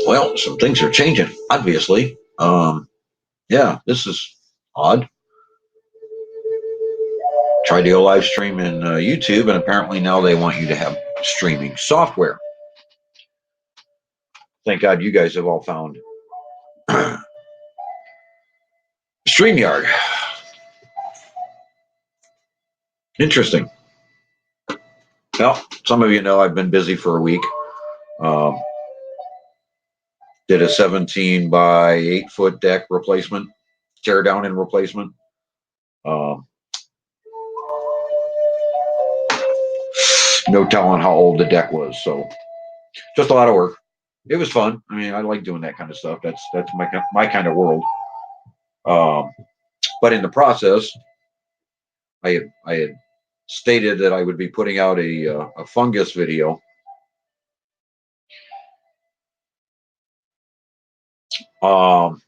Well, some things are changing, obviously. Yeah, this is odd. Tried to go live stream in YouTube, and apparently now they want you to have streaming software. Thank God you guys have all found StreamYard. Interesting. Well, some of you know I've been busy for a week. Um, did a 17 by 8 foot deck replacement, tear down and replacement. Um, no telling how old the deck was, so just a lot of work. It was fun. I mean, I like doing that kind of stuff. That's my kind of world. Um, but in the process, I had stated that I would be putting out a fungus video. Um,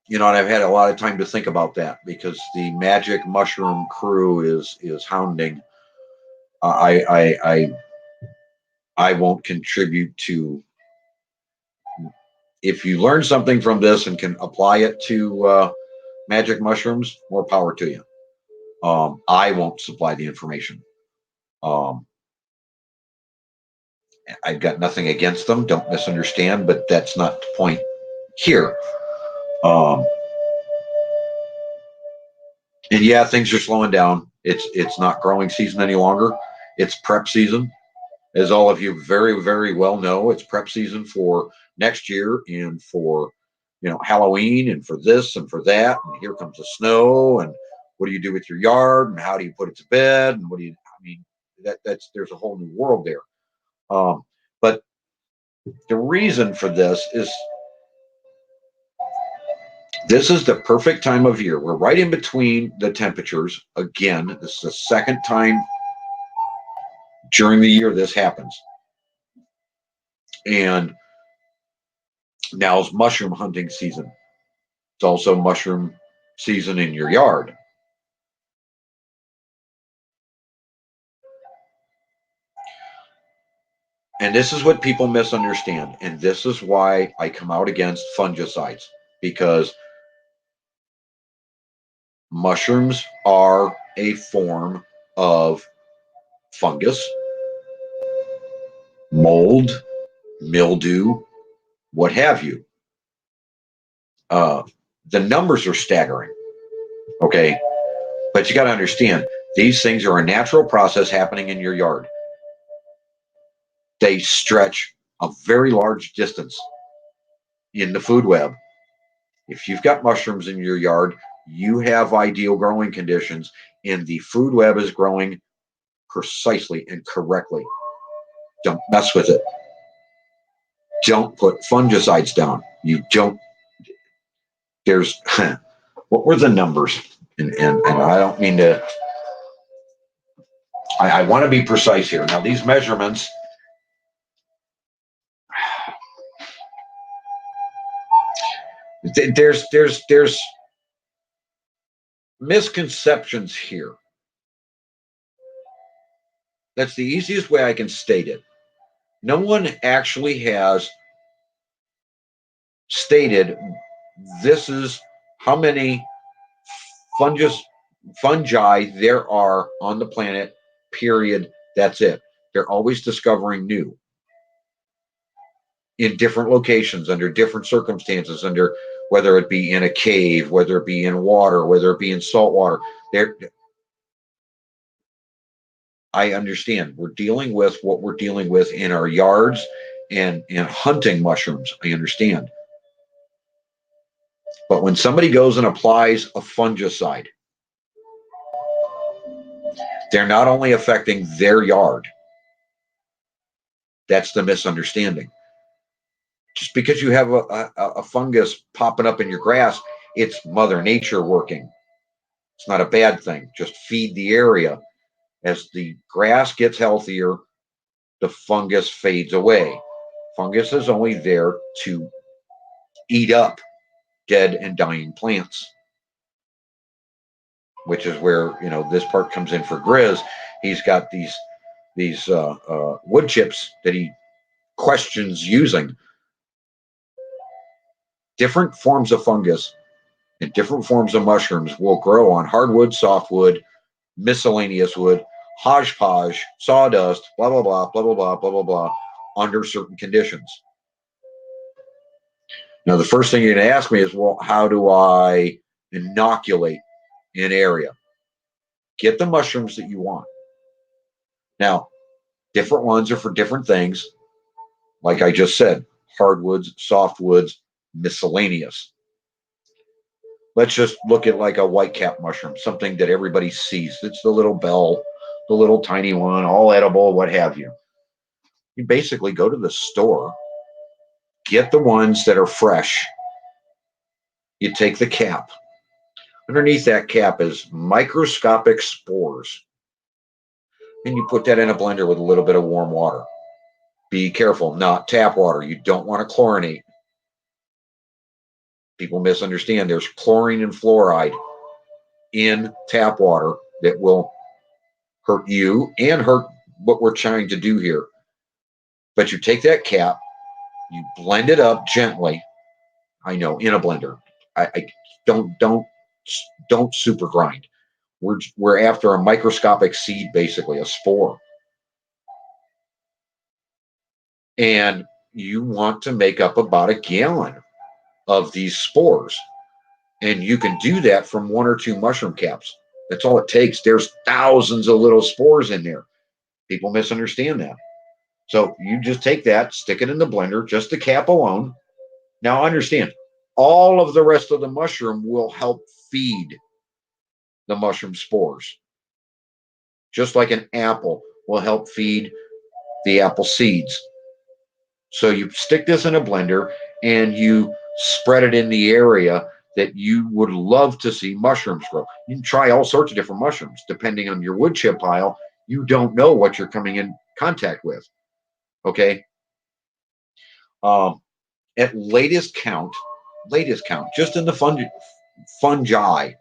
and I've had a lot of time to think about that because the magic mushroom crew is hounding. I won't contribute to. If you learn something from this and can apply it to magic mushrooms, more power to you. I won't supply the information. Um, I've got nothing against them. Don't misunderstand, but that's not the point here. Um, and yeah, things are slowing down. It's not growing season any longer. It's prep season, as all of you very very well know. It's prep season for next year and for Halloween and for this and for that. And here comes the snow. And what do you do with your yard? And how do you put it to bed? And what do you? I mean, that's there's a whole new world there. But the reason for this is the perfect time of year. We're right in between the temperatures. Again, this is the second time during the year this happens. And now's mushroom hunting season. It's also mushroom season in your yard. And this is what people misunderstand. And this is why I come out against fungicides, because mushrooms are a form of fungus, mold, mildew, what have you. The numbers are staggering. Okay. But you got to understand, these things are a natural process happening in your yard. They stretch a very large distance in the food web. If you've got mushrooms in your yard, you have ideal growing conditions, and the food web is growing precisely and correctly. Don't mess with it. Don't put fungicides down. You don't. There's what were the numbers? And I don't mean to. I want to be precise here. Now these measurements. There's misconceptions here. That's the easiest way I can state it. No one actually has stated this is how many fungi there are on the planet, period. That's it. They're always discovering new in different locations, under different circumstances, under whether it be in a cave, whether it be in water, whether it be in salt water. I understand we're dealing with what we're dealing with in our yards and hunting mushrooms. I understand. But when somebody goes and applies a fungicide, they're not only affecting their yard. That's the misunderstanding. Just because you have a fungus popping up in your grass, it's Mother Nature working. It's not a bad thing. Just feed the area. As the grass gets healthier, the fungus fades away. Fungus is only there to eat up dead and dying plants, which is where this part comes in for Grizz. He's got these wood chips that he questions using. Different forms of fungus and different forms of mushrooms will grow on hardwood, softwood, miscellaneous wood, hodgepodge, sawdust, blah, blah, blah, blah, blah, blah, blah, blah, blah, under certain conditions. Now, the first thing you're going to ask me is, well, how do I inoculate an area? Get the mushrooms that you want. Now, different ones are for different things. Like I just said, hardwoods, softwoods, miscellaneous. Let's just look at like a whitecap mushroom, something that everybody sees. It's the little bell, the little tiny one, all edible, what have you. You basically go to the store, get the ones that are fresh. You take the cap. Underneath that cap is microscopic spores. And you put that in a blender with a little bit of warm water. Be careful, not tap water. You don't want to chlorinate. People misunderstand. There's chlorine and fluoride in tap water that will hurt you and hurt what we're trying to do here. But you take that cap, you blend it up gently. I know, in a blender. I don't super grind. We're after a microscopic seed, basically a spore, and you want to make up about a gallon of these spores, and you can do that from one or two mushroom caps. That's all it takes. There's thousands of little spores in there. People misunderstand that. So you just take that, stick it in the blender, just the cap alone. Now understand, all of the rest of the mushroom will help feed the mushroom spores. Just like an apple will help feed the apple seeds. So you stick this in a blender and you spread it in the area that you would love to see mushrooms grow. You can try all sorts of different mushrooms depending on your wood chip pile. You don't know what you're coming in contact with. Okay. At latest count, just in the fungi, fungi,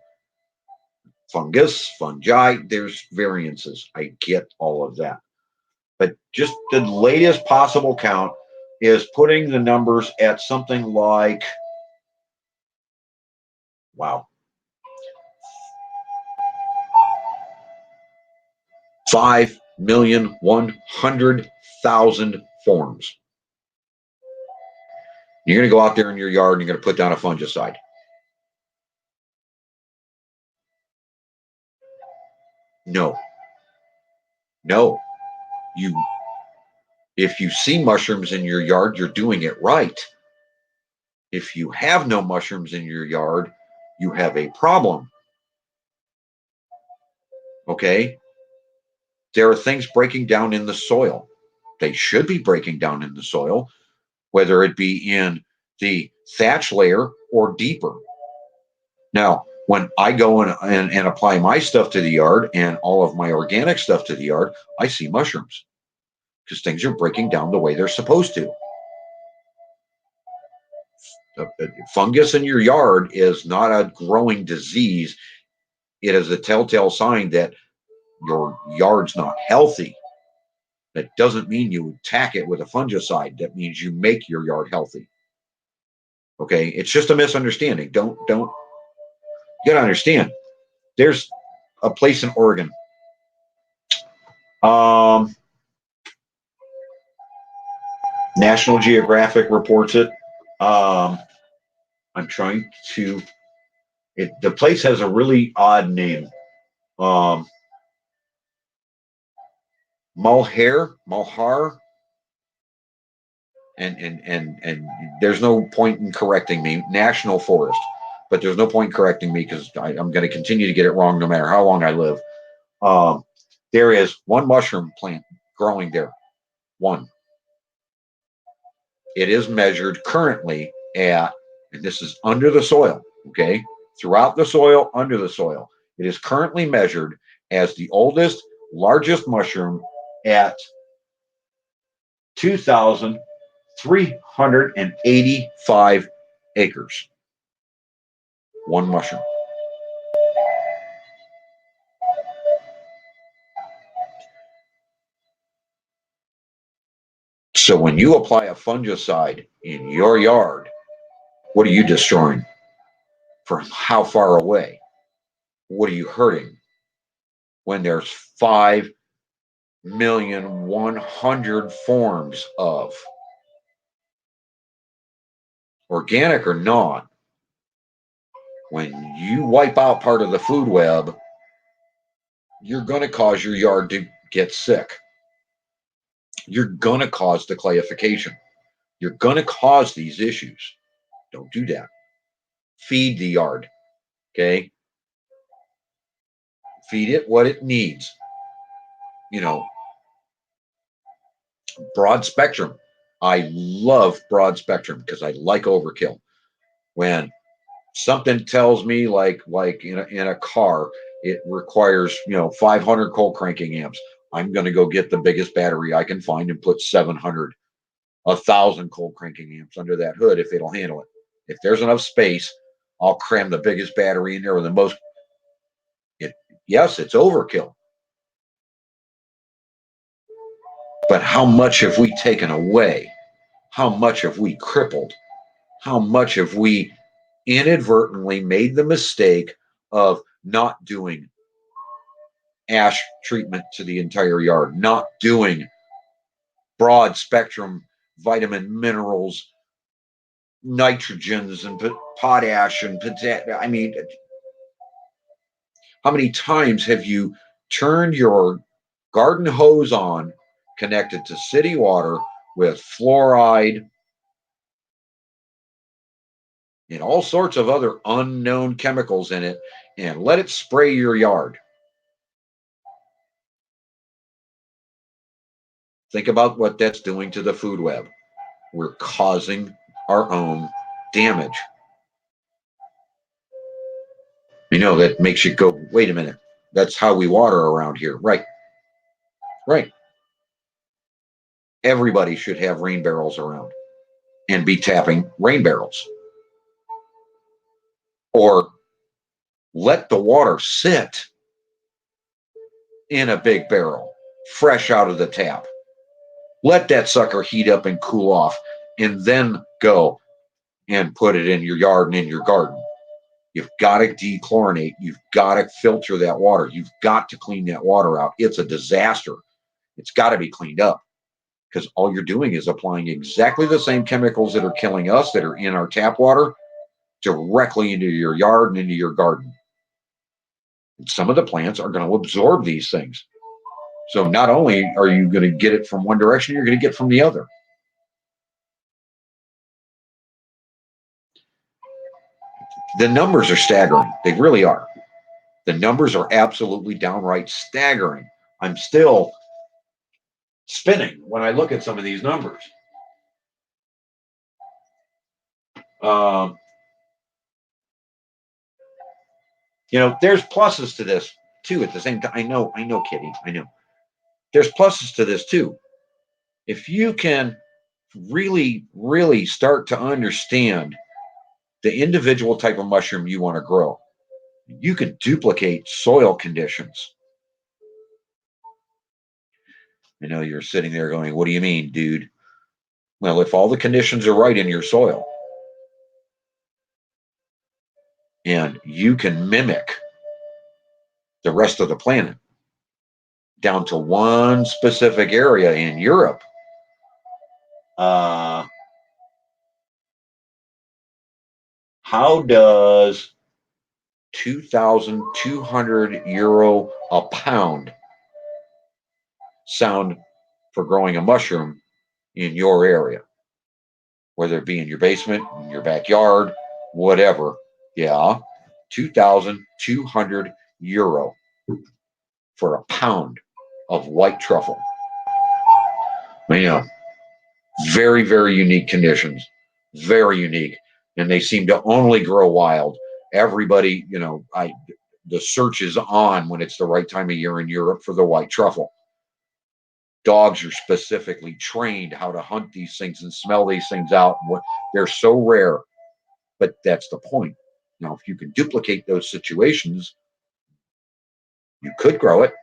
there's variances. I get all of that. But just the latest possible count is putting the numbers at something like, wow, 5,100,000 forms. You're going to go out there in your yard and you're going to put down a fungicide. No, no. You, if you see mushrooms in your yard, you're doing it right. If you have no mushrooms in your yard, you have a problem. Okay? There are things breaking down in the soil. They should be breaking down in the soil, whether it be in the thatch layer or deeper. Now, when I go and apply my stuff to the yard and all of my organic stuff to the yard, I see mushrooms because things are breaking down the way they're supposed to. Fungus in your yard is not a growing disease. It is a telltale sign that your yard's not healthy. That doesn't mean you attack it with a fungicide. That means you make your yard healthy. Okay, it's just a misunderstanding. Don't. You gotta understand. There's a place in Oregon. Um, National Geographic reports it. I'm trying to. The place has a really odd name. Um, Malhar, and there's no point in correcting me. National Forest, but there's no point in correcting me because I'm going to continue to get it wrong no matter how long I live. Um, there is one mushroom plant growing there. One. It is measured currently at, and this is under the soil, okay? Throughout the soil, under the soil. It is currently measured as the oldest, largest mushroom at 2,385 acres. One mushroom. So when you apply a fungicide in your yard, What are you destroying? From how far away? What are you hurting? When there's 5,100,000 forms of, organic or not, when you wipe out part of the food web, you're going to cause your yard to get sick. You're going to cause declayification. You're going to cause these issues. Don't do that. Feed the yard. Okay. Feed it what it needs. You know, broad spectrum. I love broad spectrum because I like overkill. When something tells me like in a car, it requires 500 cold cranking amps. I'm going to go get the biggest battery I can find and put 700, 1,000 cold cranking amps under that hood if it'll handle it. If there's enough space, I'll cram the biggest battery in there with the most. Yes, it's overkill. But how much have we taken away? How much have we crippled? How much have we inadvertently made the mistake of not doing ash treatment to the entire yard, not doing broad spectrum vitamin, minerals, nitrogens, and potash and potassium? I mean, how many times have you turned your garden hose on, connected to city water with fluoride and all sorts of other unknown chemicals in it, and let it spray your yard? Think about what that's doing to the food web. We're causing our own damage. That makes you go, wait a minute. That's how we water around here. Right. Right. Everybody should have rain barrels around and be tapping rain barrels. Or let the water sit in a big barrel, fresh out of the tap. Let that sucker heat up and cool off, and then go and put it in your yard and in your garden. You've got to dechlorinate. You've got to filter that water. You've got to clean that water out. It's a disaster. It's got to be cleaned up, because all you're doing is applying exactly the same chemicals that are killing us, that are in our tap water, directly into your yard and into your garden. And some of the plants are going to absorb these things. So not only are you going to get it from one direction, you're going to get from the other. The numbers are staggering. They really are. The numbers are absolutely downright staggering. I'm still spinning when I look at some of these numbers. Um, there's pluses to this too. At the same time, I know, Kitty. I know. There's pluses to this too. If you can really, really start to understand the individual type of mushroom you want to grow, you can duplicate soil conditions. I know you're sitting there going, what do you mean, dude? Well, if all the conditions are right in your soil and you can mimic the rest of the planet down to one specific area in Europe, how does €2,200 a pound sound for growing a mushroom in your area? Whether it be in your basement, in your backyard, whatever. Yeah, €2,200 for a pound of white truffle. Very, very unique conditions. Very unique. And they seem to only grow wild. Everybody, the search is on when it's the right time of year in Europe for the white truffle. Dogs are specifically trained how to hunt these things and smell these things out. They're so rare, but that's the point. Now, if you can duplicate those situations, you could grow it.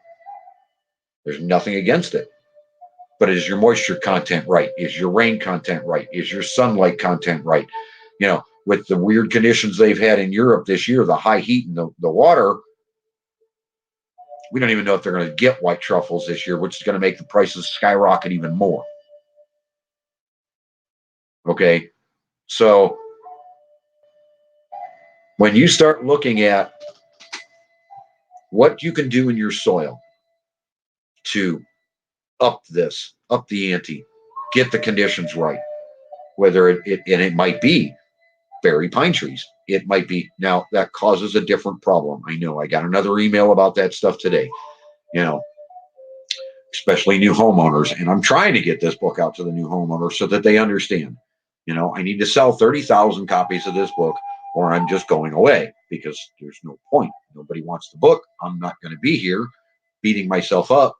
There's nothing against it. But is your moisture content right? Is your rain content right? Is your sunlight content right? with the weird conditions they've had in Europe this year, the high heat and the water, we don't even know if they're going to get white truffles this year, which is going to make the prices skyrocket even more. Okay, so when you start looking at what you can do in your soil to up the ante, get the conditions right, whether and it might be berry pine trees. It might be, now that causes a different problem. I know I got another email about that stuff today, you know, especially new homeowners. And I'm trying to get this book out to the new homeowners so that they understand, I need to sell 30,000 copies of this book or I'm just going away because there's no point. Nobody wants the book. I'm not going to be here beating myself up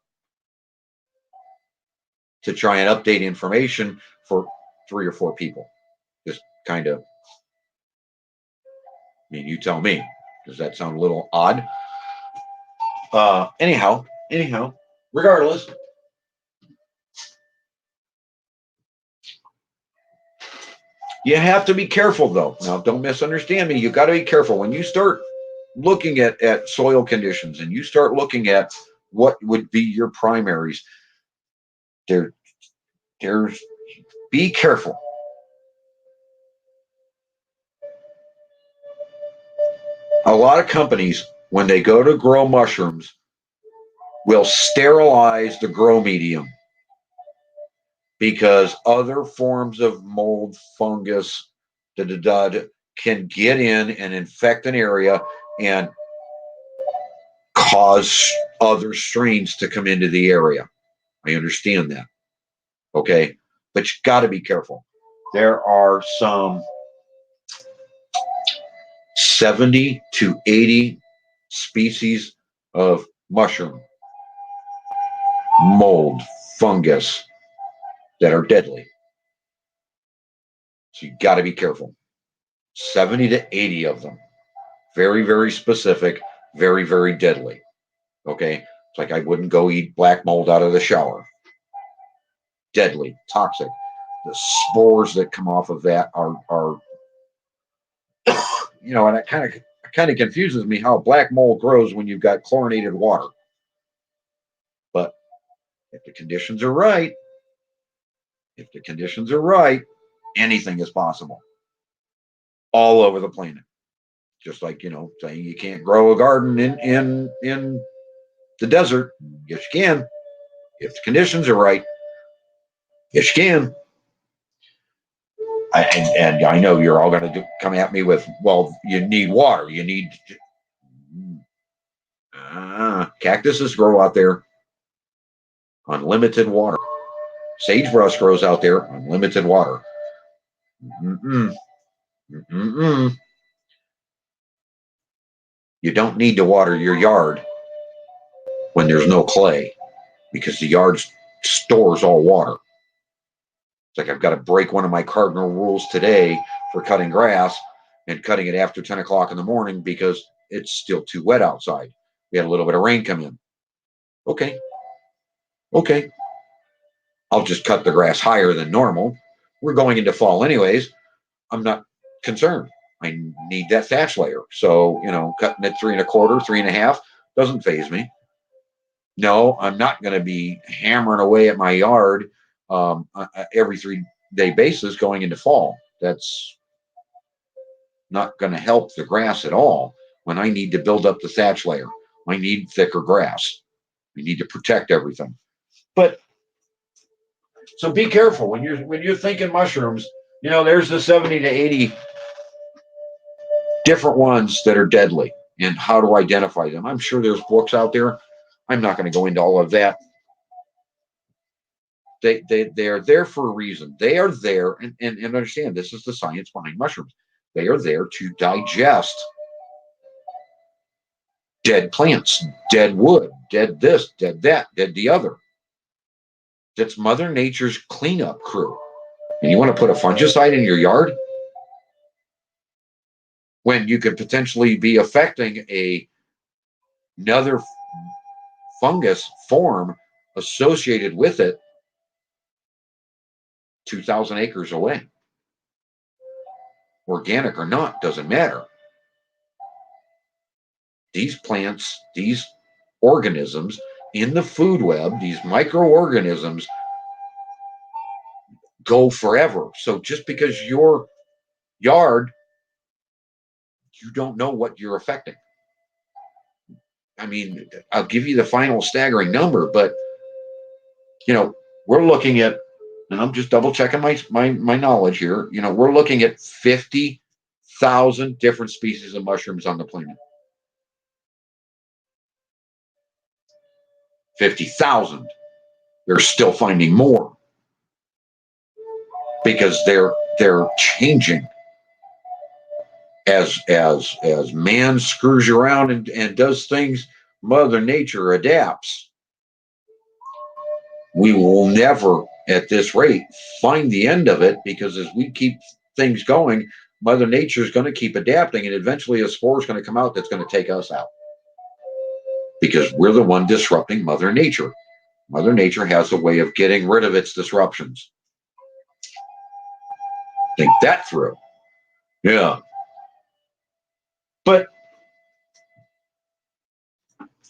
to try and update information for 3 or 4 people. Just kind of, you tell me. Does that sound a little odd? Anyhow, regardless, you have to be careful though. Now, don't misunderstand me. You got to be careful when you start looking at soil conditions and you start looking at what would be your primaries. There's be careful. A lot of companies, when they go to grow mushrooms, will sterilize the grow medium because other forms of mold, fungus, can get in and infect an area and cause other strains to come into the area. I understand that. Okay. But you got to be careful. There are some 70 to 80 species of mushroom, mold, fungus that are deadly. So you got to be careful. 70 to 80 of them. Very, very specific, very, very deadly. Okay. It's like I wouldn't go eat black mold out of the shower. Deadly, toxic. The spores that come off of that are and it kind of confuses me how black mold grows when you've got chlorinated water. But if the conditions are right, anything is possible all over the planet. Just like saying you can't grow a garden in the desert. Yes, you can. If the conditions are right, yes, you can. And I know you're all going to come at me with, well, you need water. You need cactuses grow out there on limited water. Sagebrush grows out there on limited water. Mm-mm. Mm-mm. You don't need to water your yard when there's no clay because the yard stores all water. It's like I've got to break one of my cardinal rules today for cutting grass and cutting it after 10 o'clock in the morning because it's still too wet outside. We had a little bit of rain come in. Okay. I'll just cut the grass higher than normal. We're going into fall anyways. I'm not concerned. I need that thatch layer. So, cutting it 3 1/4, 3 1/2 doesn't faze me. No, I'm not going to be hammering away at my yard every 3-day basis going into fall. That's not going to help the grass at all when I need to build up the thatch layer. I need thicker grass. We need to protect everything. But so be careful when you're thinking mushrooms. There's the 70 to 80 different ones that are deadly and how to identify them. I'm sure there's books out there. I'm not going to go into all of that. They are there for a reason. They are there, and understand this is the science behind mushrooms. They are there to digest dead plants, dead wood, dead this, dead that, dead the other. That's Mother Nature's cleanup crew. And you want to put a fungicide in your yard when you could potentially be affecting another fungus form associated with it 2,000 acres away. organic or not, doesn't matter. These plants, these organisms in the food web, these microorganisms go forever. So just because your yard, you don't know what you're affecting. I mean, I'll give you the final staggering number, but we're looking at, and I'm just double checking my knowledge here. We're looking at 50,000 different species of mushrooms on the planet. 50,000. They're still finding more because they're changing as man screws around and does things. Mother Nature adapts. We will never, at this rate, find the end of it, because as we keep things going, Mother Nature is going to keep adapting, and eventually a spore is going to come out that's going to take us out, because we're the one disrupting Mother Nature. Mother Nature has a way of getting rid of its disruptions. Think that through. Yeah. But,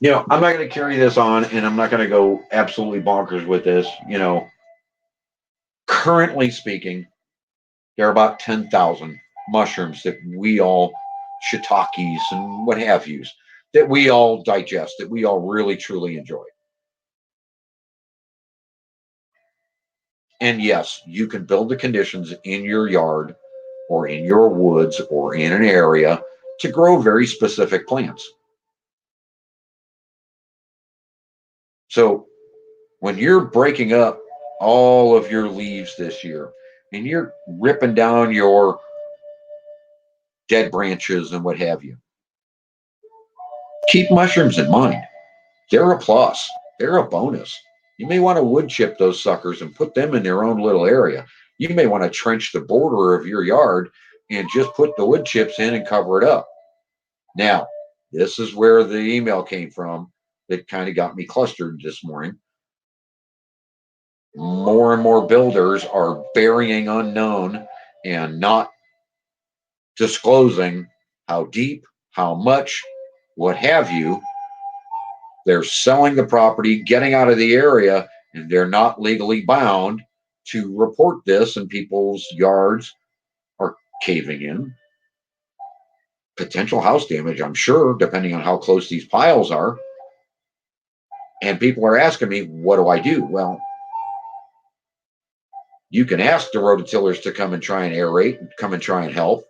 I'm not going to carry this on, and I'm not going to go absolutely bonkers with this. Currently speaking, there are about 10,000 mushrooms that we all, shiitakes and what have yous, that we all digest, that we all really truly enjoy. And yes, you can build the conditions in your yard or in your woods or in an area to grow very specific plants. So when you're breaking up all of your leaves this year and you're ripping down your dead branches and what have you, keep mushrooms in mind. They're a plus. They're a bonus. You may want to wood chip those suckers and put them in their own little area. You may want to trench the border of your yard and just put the wood chips in and cover it up. Now, this is where the email came from that kind of got me clustered this morning. More and more builders are burying unknown and not disclosing how deep, how much, what have you. They're selling the property, getting out of the area, and they're not legally bound to report this, and people's yards are caving in. Potential house damage, I'm sure, depending on how close these piles are. And people are asking me, what do I do? Well, you can ask the rototillers to come and try and aerate and come and try and help.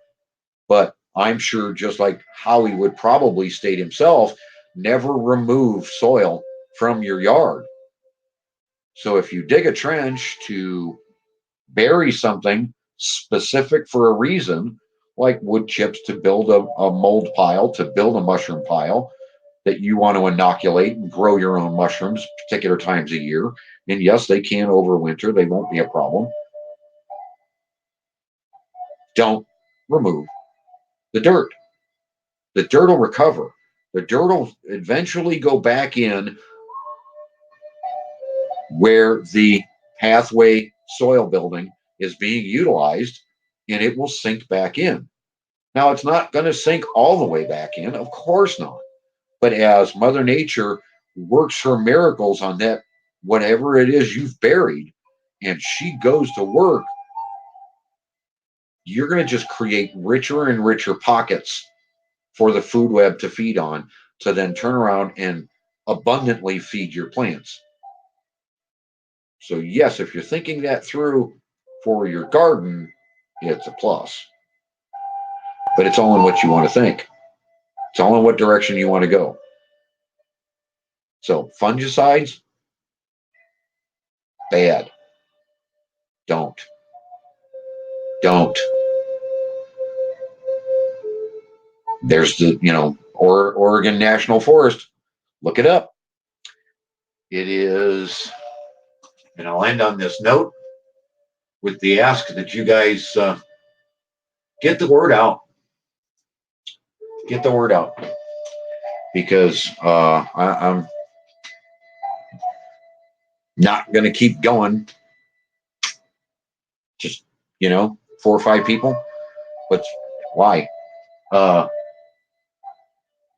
But I'm sure, just like Howie would probably state himself, never remove soil from your yard. So if you dig a trench to bury something specific for a reason, like wood chips to build a mold pile, to build a mushroom pile that you want to inoculate and grow your own mushrooms particular times a year. And yes, they can overwinter. They won't be a problem. Don't remove the dirt. The dirt will recover. The dirt will eventually go back in where the pathway soil building is being utilized, and it will sink back in. Now, it's not going to sink all the way back in, of course not. But as Mother Nature works her miracles on that, whatever it is you've buried, and she goes to work, you're going to just create richer and richer pockets for the food web to feed on, to then turn around and abundantly feed your plants. So yes, if you're thinking that through for your garden, it's a plus. But it's all in what you want to think. It's all in what direction you want to go. So fungicides, bad. Don't. There's the, Oregon National Forest. Look it up. It is, and I'll end on this note with the ask that you guys get the word out. Get the word out, because I'm not going to keep going. Just 4 or 5 people. But why? Uh,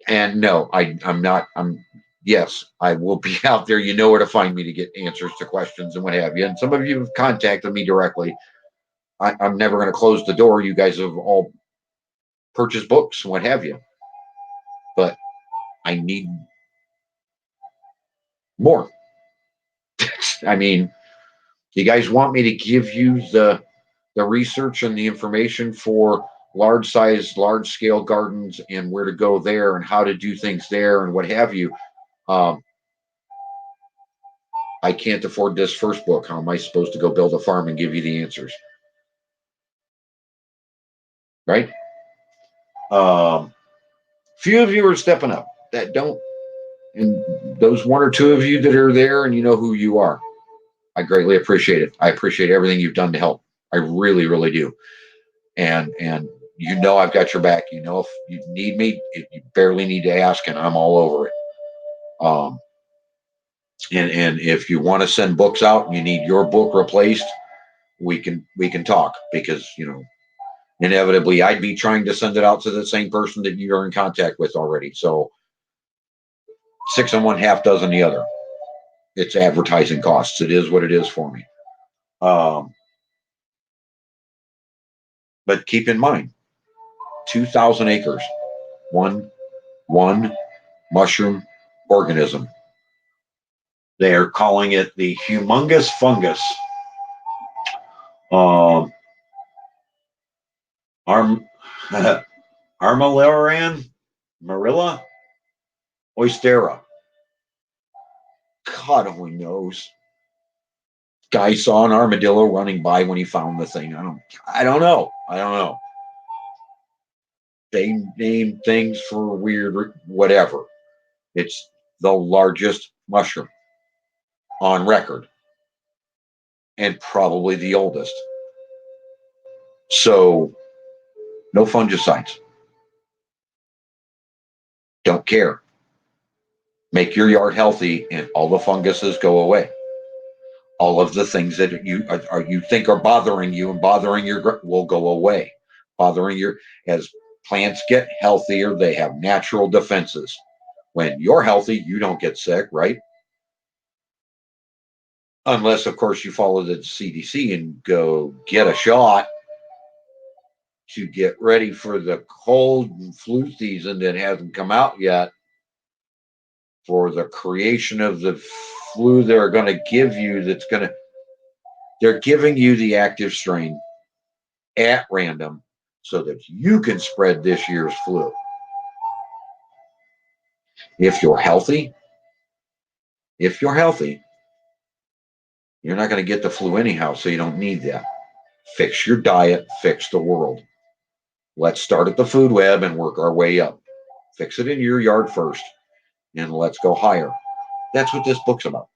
and no, I'm not. Yes, I will be out there. You know where to find me to get answers to questions and what have you. And some of you have contacted me directly. I'm never going to close the door. You guys have all purchased books and what have you. But I need more. I mean, you guys want me to give you the research and the information for large size, large scale gardens and where to go there and how to do things there and what have you. Um, I can't afford this first book. How am I supposed to go build a farm and give you the answers? Right? Few of you are stepping up that don't, and those one or two of you that are there and you know who you are. I greatly appreciate it. I appreciate everything you've done to help. I really, really do. And you know I've got your back. You know if you need me, you barely need to ask, and I'm all over it. Um, and if you want to send books out and you need your book replaced, we can talk because inevitably I'd be trying to send it out to the same person that you're in contact with already. So six on one, half dozen the other. It's advertising costs. It is what it is for me. Um, but keep in mind, 2,000 acres, one mushroom organism. They are calling it the humongous fungus. Um, Arm, Armillaran, Marilla, Oystera. God only knows. Guy saw an armadillo running by when he found the thing. I don't know. I don't know. They name things for weird whatever. It's the largest mushroom on record and probably the oldest. So no fungicides. Don't care. Make your yard healthy and all the funguses go away. All of the things that you think are bothering you and bothering your will go away. Bothering your As plants get healthier, they have natural defenses. When you're healthy, you don't get sick, right? Unless, of course, you follow the CDC and go get a shot to get ready for the cold and flu season that hasn't come out yet for the creation of the flu they're going to give you. They're giving you the active strain at random so that you can spread this year's flu. If you're healthy, if you're healthy, you're not going to get the flu anyhow, so you don't need that. Fix your diet, fix the world. Let's start at the food web and work our way up. Fix it in your yard first, and let's go higher. That's what this book's about.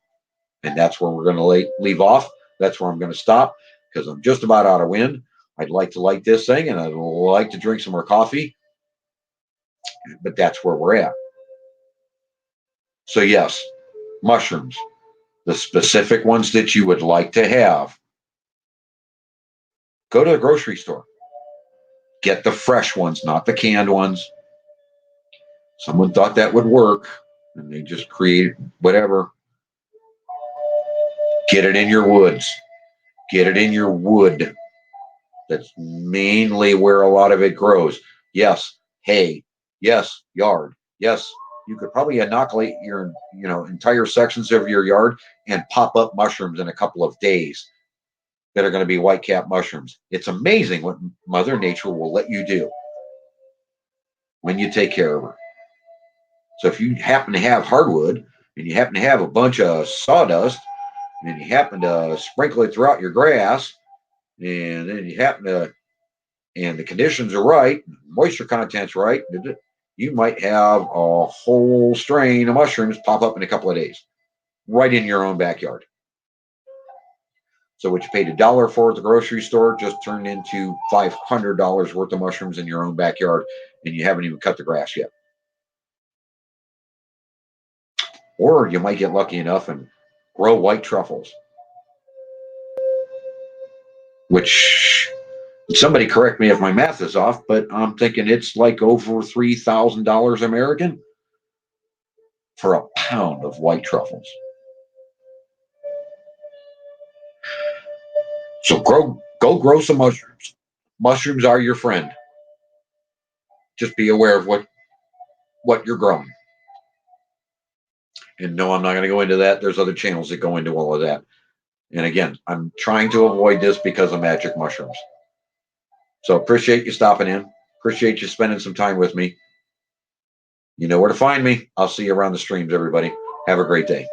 And that's where we're going to leave off. That's where I'm going to stop because I'm just about out of wind. I'd like to light this thing and I'd like to drink some more coffee, but that's where we're at. So, yes, mushrooms, the specific ones that you would like to have, go to the grocery store. Get the fresh ones, not the canned ones. Someone thought that would work and they just created whatever. Get it in your woods. Get it in your wood. That's mainly where a lot of it grows. Yes, hay. Yes, yard. Yes, you could probably inoculate your entire sections of your yard and pop up mushrooms in a couple of days that are going to be whitecap mushrooms. It's amazing what Mother Nature will let you do when you take care of her. So if you happen to have hardwood and you happen to have a bunch of sawdust and you happen to sprinkle it throughout your grass and then you happen to and the conditions are right, moisture content's right, you might have a whole strain of mushrooms pop up in a couple of days, right in your own backyard. So what you paid $1 for at the grocery store just turned into $500 worth of mushrooms in your own backyard, and you haven't even cut the grass yet. Or you might get lucky enough and grow white truffles, which Somebody correct me if my math is off, but I'm thinking it's like over $3,000 American for a pound of white truffles. So go grow some mushrooms. Mushrooms are your friend. Just be aware of what you're growing. And no, I'm not going to go into that. There's other channels that go into all of that. And again, I'm trying to avoid this because of magic mushrooms. So appreciate you stopping in. Appreciate you spending some time with me. You know where to find me. I'll see you around the streams, everybody. Have a great day.